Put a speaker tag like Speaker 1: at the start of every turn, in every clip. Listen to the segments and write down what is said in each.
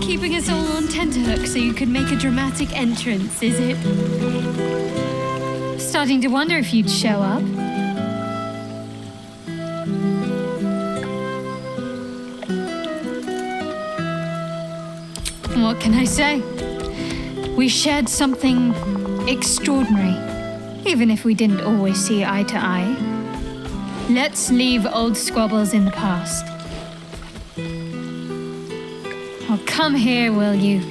Speaker 1: keeping us all on tenterhooks so you could make a dramatic entrance, is it? Starting to wonder if you'd show up. What can I say? We shared something extraordinary, even if we didn't always see eye to eye. Let's leave old squabbles in the past. Oh, come here, will you?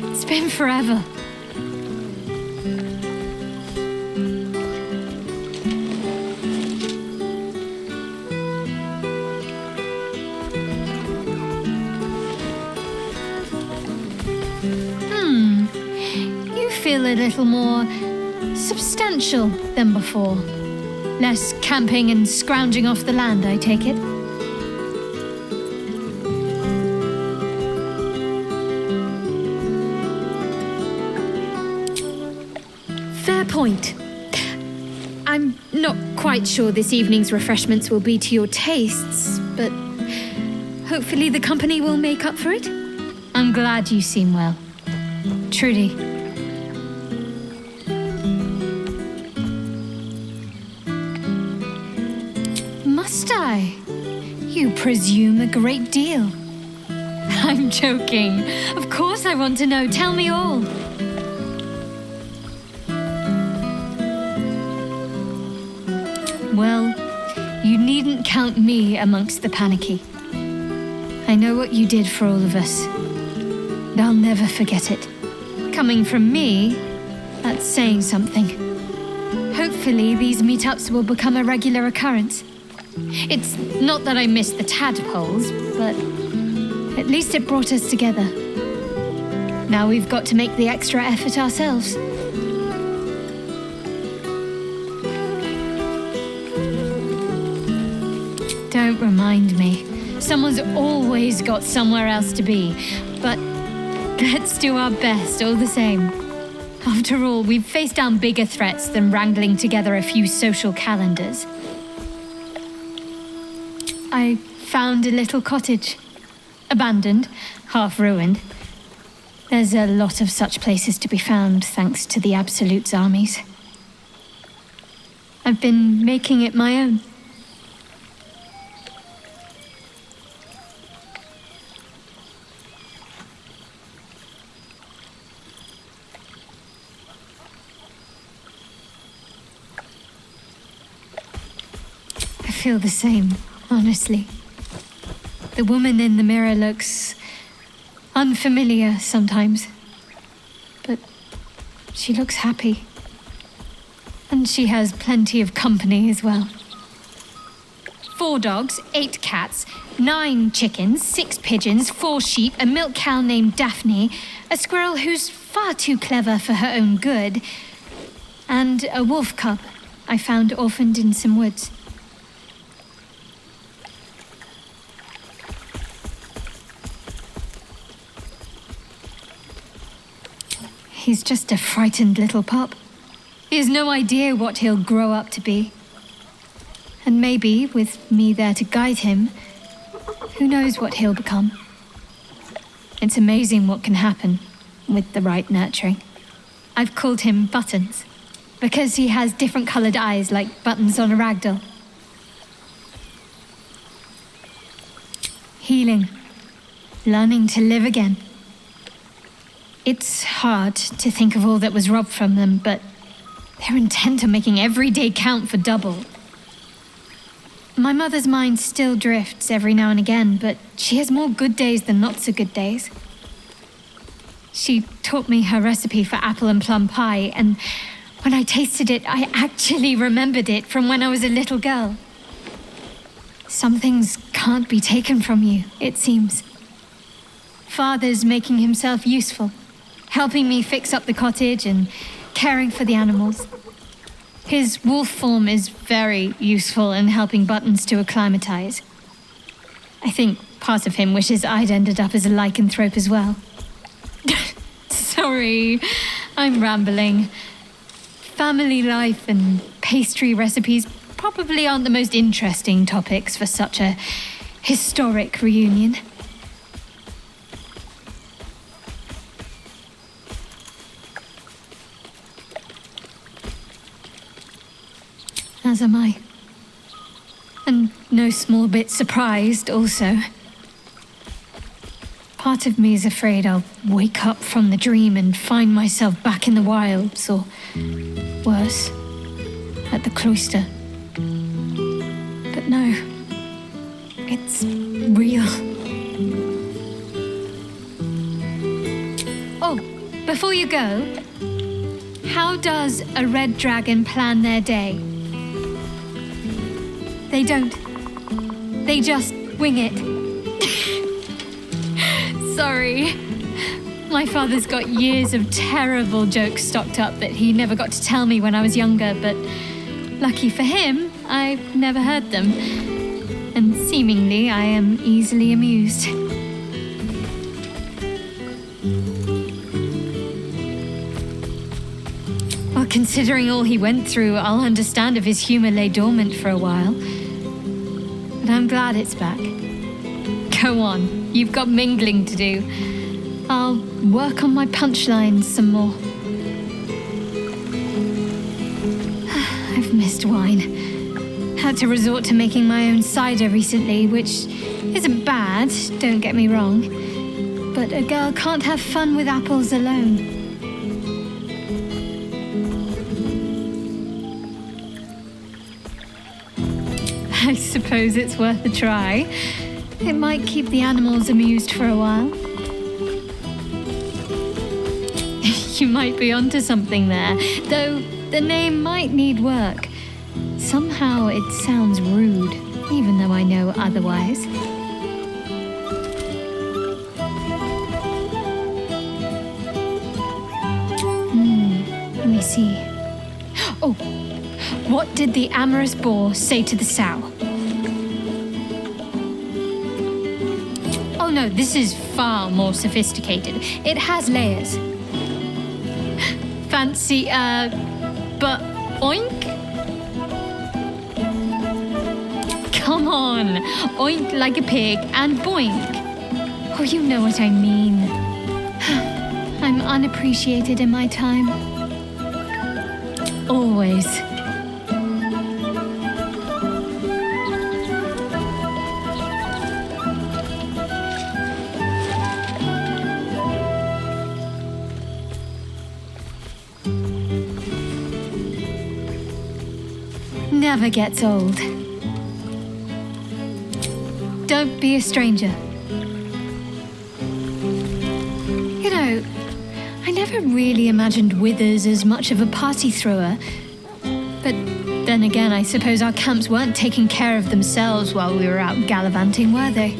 Speaker 1: It's been forever. You feel a little more substantial than before. Less camping and scrounging off the land, I take it? Fair point. I'm not quite sure this evening's refreshments will be to your tastes, but hopefully the company will make up for it. I'm glad you seem well. Trudy. Must I? You presume a great deal. I'm joking. Of course I want to know. Tell me all. Well, you needn't count me amongst the panicky. I know what you did for all of us. And I'll never forget it. Coming from me, that's saying something. Hopefully these meetups will become a regular occurrence. It's not that I miss the tadpoles, but at least it brought us together. Now we've got to make the extra effort ourselves. Don't remind me. Someone's always got somewhere else to be, but let's do our best all the same. After all, we've faced down bigger threats than wrangling together a few social calendars. I found a little cottage. Abandoned, half ruined. There's a lot of such places to be found thanks to the Absolute's armies. I've been making it my own. I feel the same, honestly. The woman in the mirror looks unfamiliar sometimes, but she looks happy. And she has plenty of company as well. 4 dogs, 8 cats, 9 chickens, 6 pigeons, 4 sheep, a milk cow named Daphne, a squirrel who's far too clever for her own good, and a wolf cub I found orphaned in some woods. He's just a frightened little pup. He has no idea what he'll grow up to be. And maybe, with me there to guide him, who knows what he'll become. It's amazing what can happen with the right nurturing. I've called him Buttons, because he has different colored eyes like buttons on a ragdoll. Healing. Learning to live again. It's hard to think of all that was robbed from them, but they're intent on making every day count for double. My mother's mind still drifts every now and again, but she has more good days than not so good days. She taught me her recipe for apple and plum pie, and when I tasted it, I actually remembered it from when I was a little girl. Some things can't be taken from you, it seems. Father's making himself useful, helping me fix up the cottage and caring for the animals. His wolf form is very useful in helping Buttons to acclimatize. I think part of him wishes I'd ended up as a lycanthrope as well. Sorry, I'm rambling. Family life and pastry recipes probably aren't the most interesting topics for such a historic reunion. as am I. And no small bit surprised, also. Part of me is afraid I'll wake up from the dream and find myself back in the wilds, or worse, at the cloister. But no, it's real. Oh, before you go, how does a red dragon plan their day? They don't. They just wing it. Sorry. My father's got years of terrible jokes stocked up that he never got to tell me when I was younger, but lucky for him, I've never heard them. And seemingly, I am easily amused. Well, considering all he went through, I'll understand if his humor lay dormant for a while. But I'm glad it's back. Go on, you've got mingling to do. I'll work on my punchlines some more. I've missed wine. Had to resort to making my own cider recently, which isn't bad, don't get me wrong. But a girl can't have fun with apples alone. I suppose it's worth a try. It might keep the animals amused for a while. You might be onto something there, though the name might need work. Somehow it sounds rude, even though I know otherwise. Let me see. Oh, what did the amorous boar say to the sow? Oh no, this is far more sophisticated. It has layers. Fancy, but oink? Come on, oink like a pig and boink. Oh, you know what I mean. I'm unappreciated in my time. Always. Never gets old. Don't be a stranger. You know, I never really imagined Withers as much of a party thrower. But then again, I suppose our camps weren't taking care of themselves while we were out gallivanting, were they?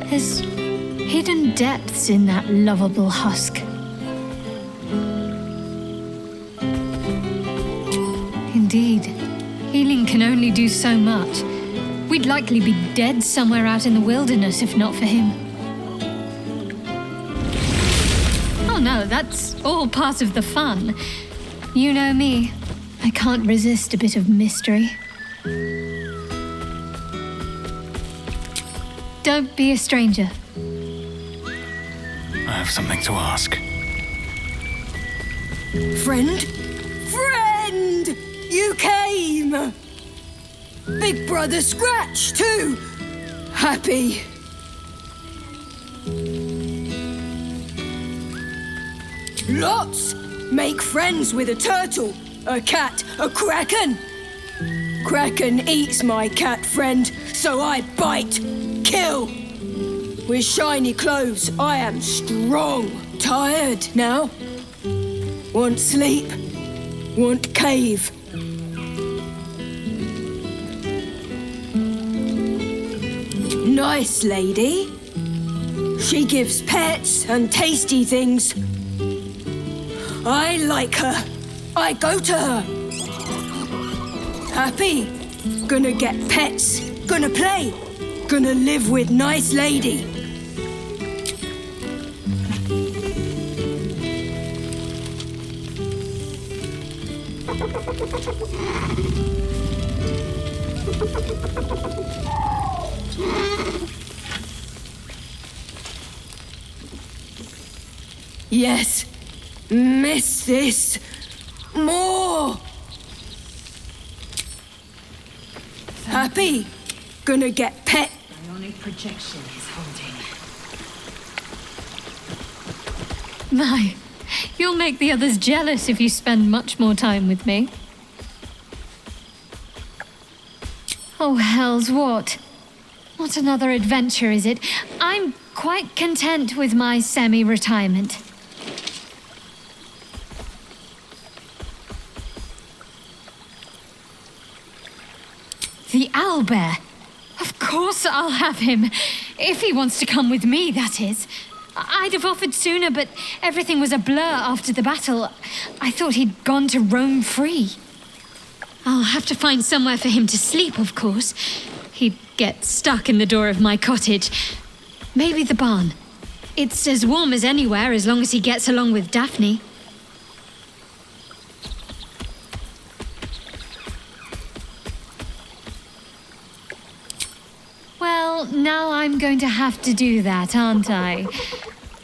Speaker 1: There's hidden depths in that lovable husk. Indeed. Healing can only do so much. We'd likely be dead somewhere out in the wilderness if not for him. Oh no, that's all part of the fun. You know me. I can't resist a bit of mystery. Don't be a stranger.
Speaker 2: I have something to ask.
Speaker 3: Friend? Friend! You came! Big Brother Scratch, too! Happy. Lots! Make friends with a turtle, a cat, a kraken. Kraken eats my cat friend, so I bite, kill. With shiny clothes, I am strong. Tired now. Want sleep, want cave. Nice lady. She gives pets and tasty things. I like her. I go to her. Happy. Gonna get pets. Gonna play. Gonna live with nice lady. Yes, miss this more. Happy? Gonna get pet?
Speaker 2: Ionic projection is holding.
Speaker 1: My, you'll make the others jealous if you spend much more time with me. Oh, hells, what? What another adventure is it? I'm quite content with my semi-retirement. The owlbear. Of course I'll have him. If he wants to come with me, that is. I'd have offered sooner, but everything was a blur after the battle. I thought he'd gone to roam free. I'll have to find somewhere for him to sleep, of course. He'd get stuck in the door of my cottage. Maybe the barn. It's as warm as anywhere as long as he gets along with Daphne. Well, now I'm going to have to do that, aren't I?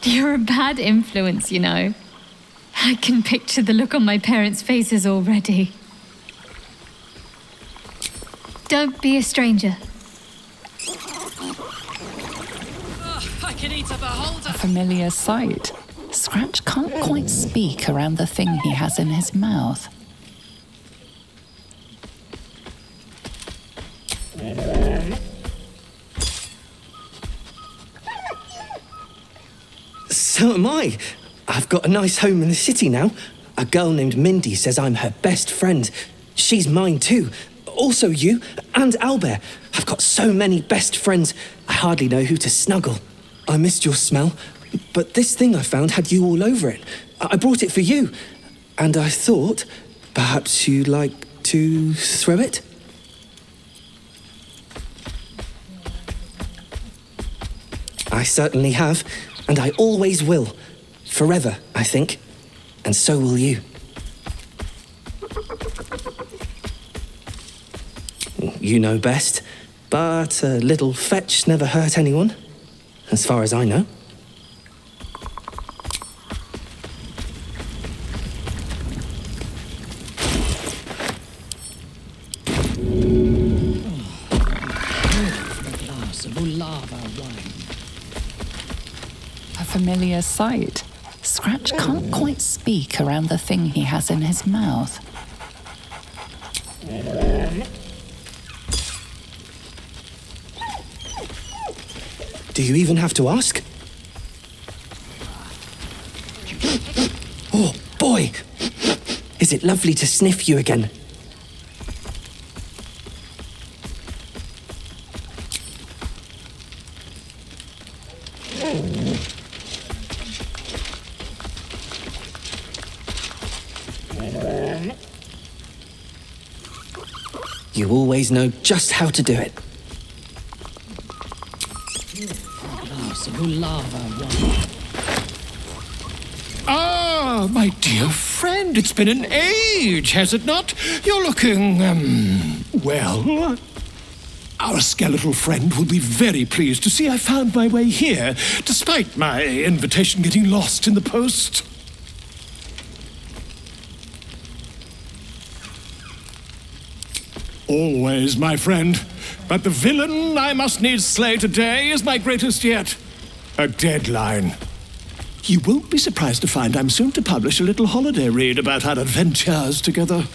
Speaker 1: You're a bad influence, you know. I can picture the look on my parents' faces already. Don't be a stranger.
Speaker 2: I can eat a beholder.
Speaker 4: A familiar sight. Scratch can't quite speak around the thing he has in his mouth.
Speaker 5: So am I. I've got a nice home in the city now. A girl named Mindy says I'm her best friend. She's mine too. Also you, and Owlbear. I've got so many best friends, I hardly know who to snuggle. I missed your smell, but this thing I found had you all over it. I brought it for you, and I thought perhaps you'd like to throw it? I certainly have, and I always will. Forever, I think. And so will you. You know best, but a little fetch never hurt anyone, as far as I know.
Speaker 2: A glass of Ulava wine.
Speaker 4: A familiar sight. Scratch can't quite speak around the thing he has in his mouth.
Speaker 5: Do you even have to ask? Oh, boy! Is it lovely to sniff you again? You always know just how to do it.
Speaker 2: Glass of Ulava wine.
Speaker 6: Ah, my dear friend, it's been an age, has it not? You're looking, well. Our skeletal friend will be very pleased to see I found my way here, despite my invitation getting lost in the post. Always, my friend. But the villain I must needs slay today is my greatest yet. A deadline. You won't be surprised to find I'm soon to publish a little holiday read about our adventures together.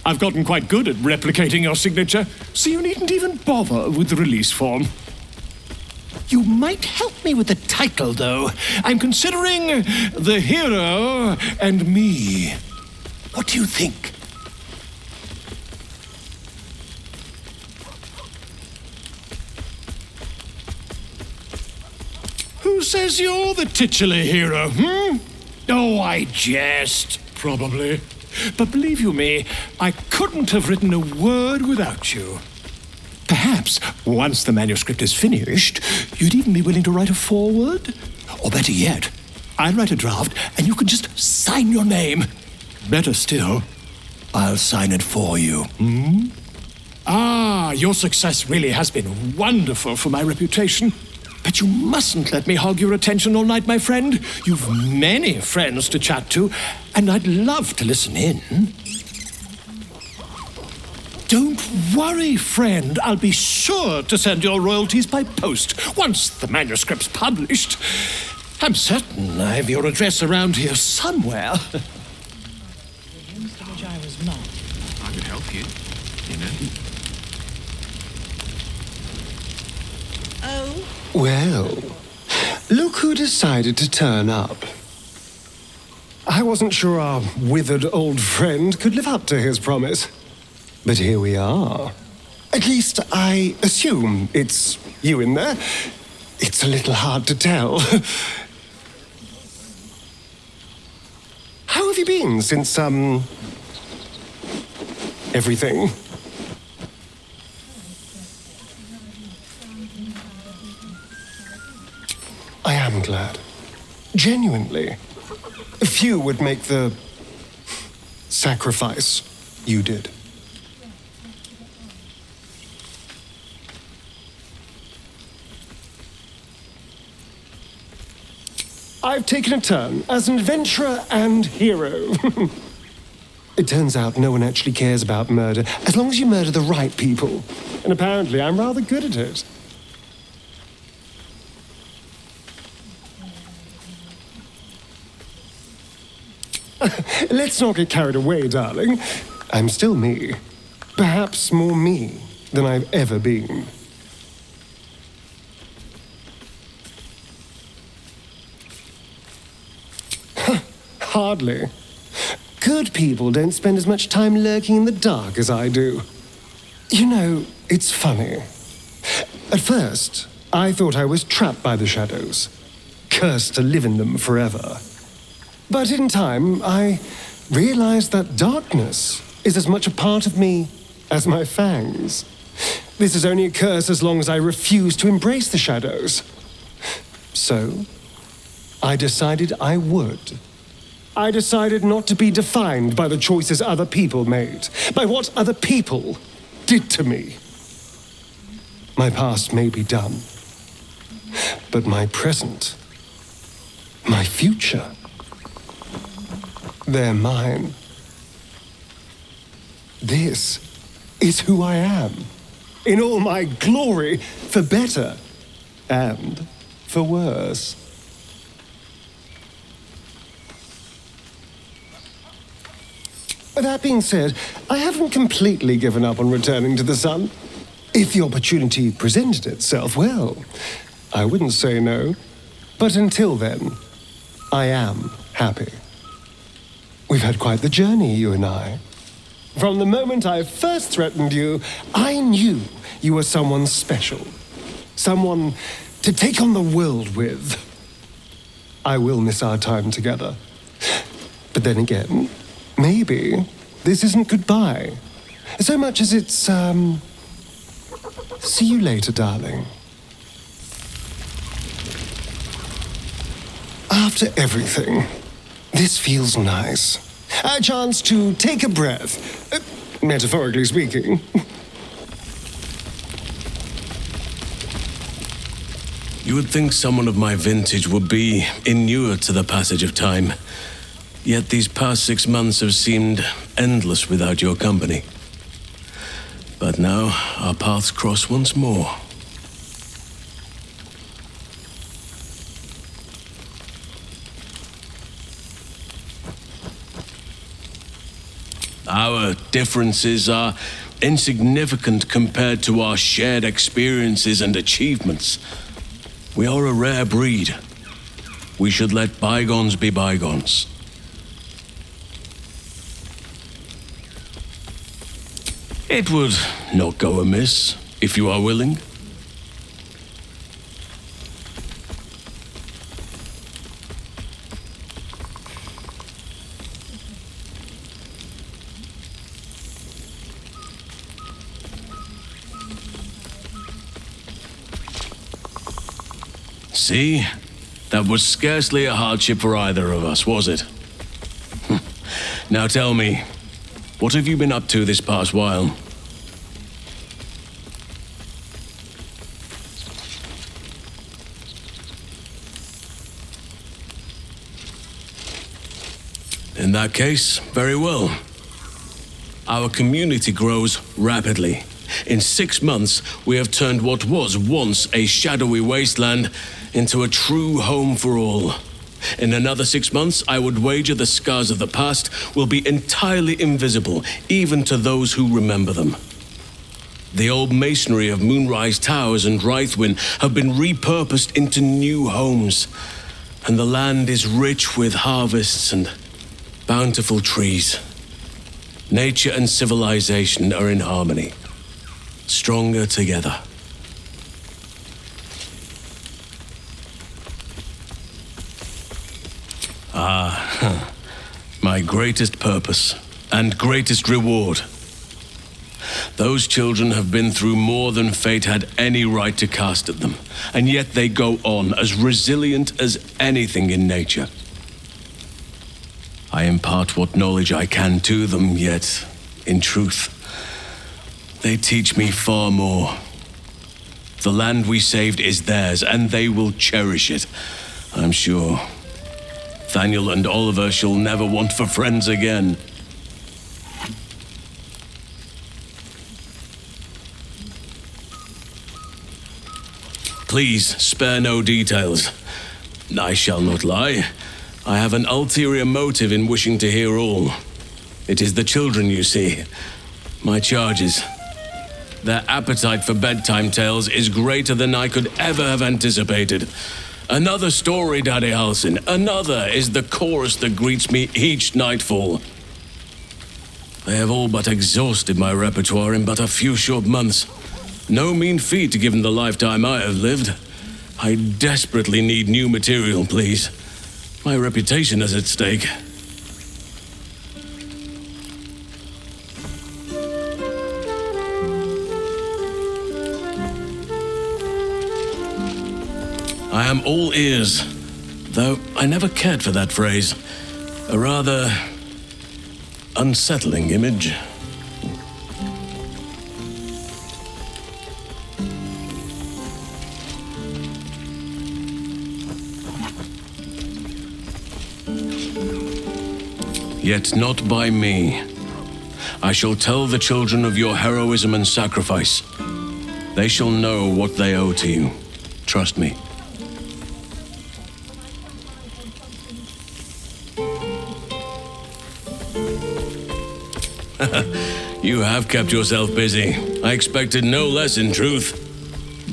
Speaker 6: I've gotten quite good at replicating your signature, so you needn't even bother with the release form. You might help me with the title, though. I'm considering The Hero and Me. What do you think? Who says you're the titular hero, Oh, I jest, probably. But believe you me, I couldn't have written a word without you. Perhaps, once the manuscript is finished, you'd even be willing to write a foreword? Or better yet, I'll write a draft and you can just sign your name. Better still, I'll sign it for you, Ah, your success really has been wonderful for my reputation. But you mustn't let me hog your attention all night, my friend. You've many friends to chat to, and I'd love to listen in. Don't worry, friend. I'll be sure to send your royalties by post once the manuscript's published. I'm certain I have your address around here somewhere.
Speaker 2: The rings to which I was not.
Speaker 7: I could help you, you know.
Speaker 2: Oh?
Speaker 8: Well, look who decided to turn up. I wasn't sure our withered old friend could live up to his promise. But here we are. At least I assume it's you in there. It's a little hard to tell. How have you been since, everything? I am glad. Genuinely. Few would make the sacrifice you did. I've taken a turn as an adventurer and hero. It turns out no one actually cares about murder as long as you murder the right people. And apparently I'm rather good at it. Let's not get carried away, darling. I'm still me. Perhaps more me than I've ever been. Hardly. Good people don't spend as much time lurking in the dark as I do. You know, it's funny. At first, I thought I was trapped by the shadows, cursed to live in them forever. But in time, I realized that darkness is as much a part of me as my fangs. This is only a curse as long as I refuse to embrace the shadows. So, I decided I would. I decided not to be defined by the choices other people made, by what other people did to me. My past may be done, but my present, my future, they're mine. This is who I am, in all my glory, for better and for worse. That being said, I haven't completely given up on returning to the sun. If the opportunity presented itself, well, I wouldn't say no. But until then, I am happy. We've had quite the journey, you and I. From the moment I first threatened you, I knew you were someone special. Someone to take on the world with. I will miss our time together. But then again, maybe this isn't goodbye, so much as it's, see you later, darling. After everything, this feels nice. A chance to take a breath, metaphorically speaking.
Speaker 9: You would think someone of my vintage would be inured to the passage of time. Yet these past 6 months have seemed endless without your company. But now our paths cross once more. Our differences are insignificant compared to our shared experiences and achievements. We are a rare breed. We should let bygones be bygones. It would not go amiss, if you are willing. See? That was scarcely a hardship for either of us, was it? Now tell me, what have you been up to this past while? In that case, very well. our community grows rapidly. In 6 months, we have turned what was once a shadowy wasteland into a true home for all. In another 6 months, I would wager the scars of the past will be entirely invisible, even to those who remember them. The old masonry of Moonrise Towers and Rythwin have been repurposed into new homes, and the land is rich with harvests and bountiful trees. Nature and civilization are in harmony, stronger together. My greatest purpose and greatest reward. Those children have been through more than fate had any right to cast at them, and yet they go on as resilient as anything in nature. I impart what knowledge I can to them, yet, in truth, they teach me far more. The land we saved is theirs, and they will cherish it, I'm sure. Thaniel and Oliver shall never want for friends again. Please spare no details. I shall not lie. I have an ulterior motive in wishing to hear all. It is the children, you see. My charges. Their appetite for bedtime tales is greater than I could ever have anticipated. Another story, Daddy Halsin. Another is the chorus that greets me each nightfall. They have all but exhausted my repertoire in but a few short months. No mean feat given the lifetime I have lived. I desperately need new material, please. My reputation is at stake. I am all ears, though I never cared for that phrase. A rather unsettling image. Yet not by me. I shall tell the children of your heroism and sacrifice. They shall know what they owe to you. Trust me. You have kept yourself busy. I expected no less, in truth.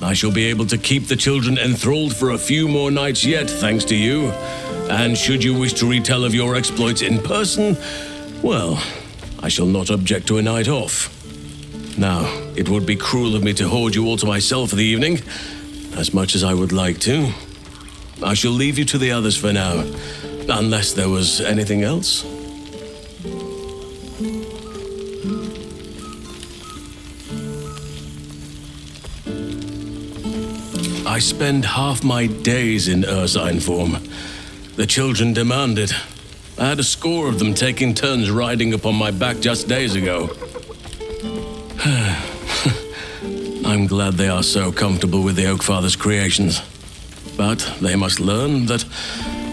Speaker 9: I shall be able to keep the children enthralled for a few more nights yet, thanks to you. And should you wish to retell of your exploits in person, well, I shall not object to a night off. Now, it would be cruel of me to hoard you all to myself for the evening, as much as I would like to. I shall leave you to the others for now, unless there was anything else. I spend half my days in ursine form. The children demand it. I had a score of them taking turns riding upon my back just days ago. I'm glad they are so comfortable with the Oakfather's creations. But they must learn that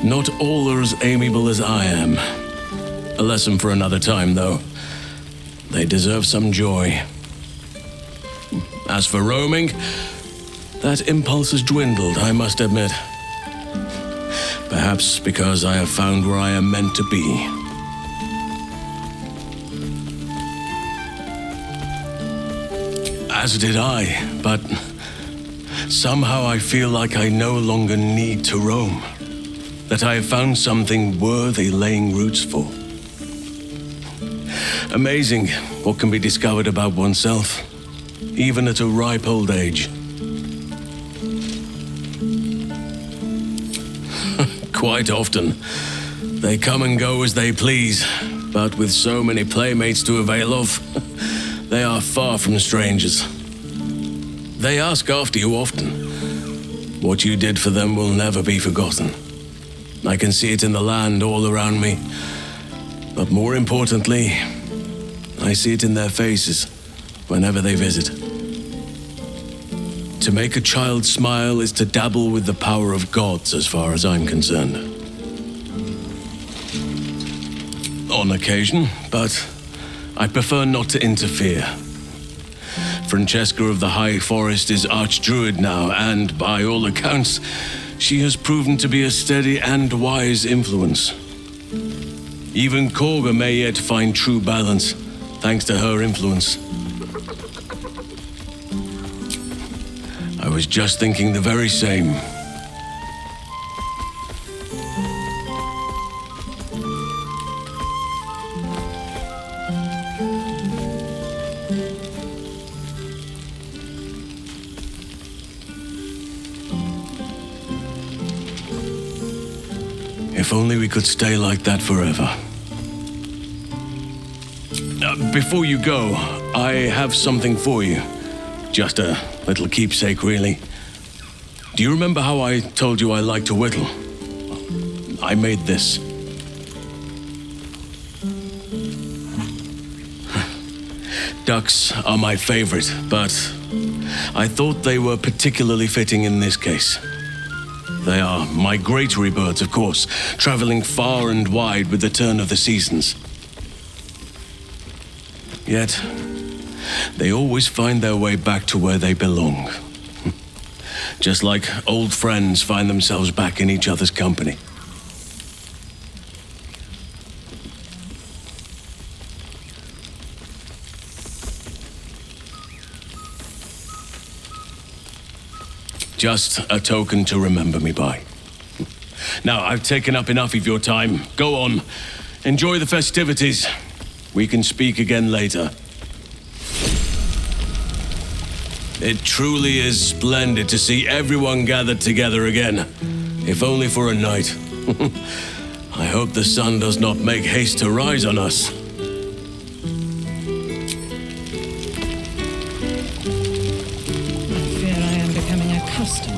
Speaker 9: not all are as amiable as I am. A lesson for another time, though. They deserve some joy. As for roaming, that impulse has dwindled, I must admit. Perhaps because I have found where I am meant to be. As did I, but somehow I feel like I no longer need to roam. That I have found something worthy laying roots for. Amazing what can be discovered about oneself, even at a ripe old age. Quite often, they come and go as they please, but with so many playmates to avail of, they are far from strangers. They ask after you often. What you did for them will never be forgotten. I can see it in the land all around me, but more importantly, I see it in their faces whenever they visit. To make a child smile is to dabble with the power of gods, as far as I'm concerned. On occasion, but I prefer not to interfere. Francesca of the High Forest is Archdruid now, and by all accounts, she has proven to be a steady and wise influence. Even Korga may yet find true balance, thanks to her influence. I was just thinking the very same. If only we could stay like that forever. Before you go, I have something for you. Just a little keepsake, really. Do you remember how I told you I like to whittle? I made this. Ducks are my favorite, but I thought they were particularly fitting in this case. They are migratory birds, of course, traveling far and wide with the turn of the seasons. Yet, they always find their way back to where they belong. Just like old friends find themselves back in each other's company. Just a token to remember me by. Now, I've taken up enough of your time. Go on. Enjoy the festivities. We can speak again later. It truly is splendid to see everyone gathered together again, if only for a night. I hope the sun does not make haste to rise on us.
Speaker 2: I fear I am becoming accustomed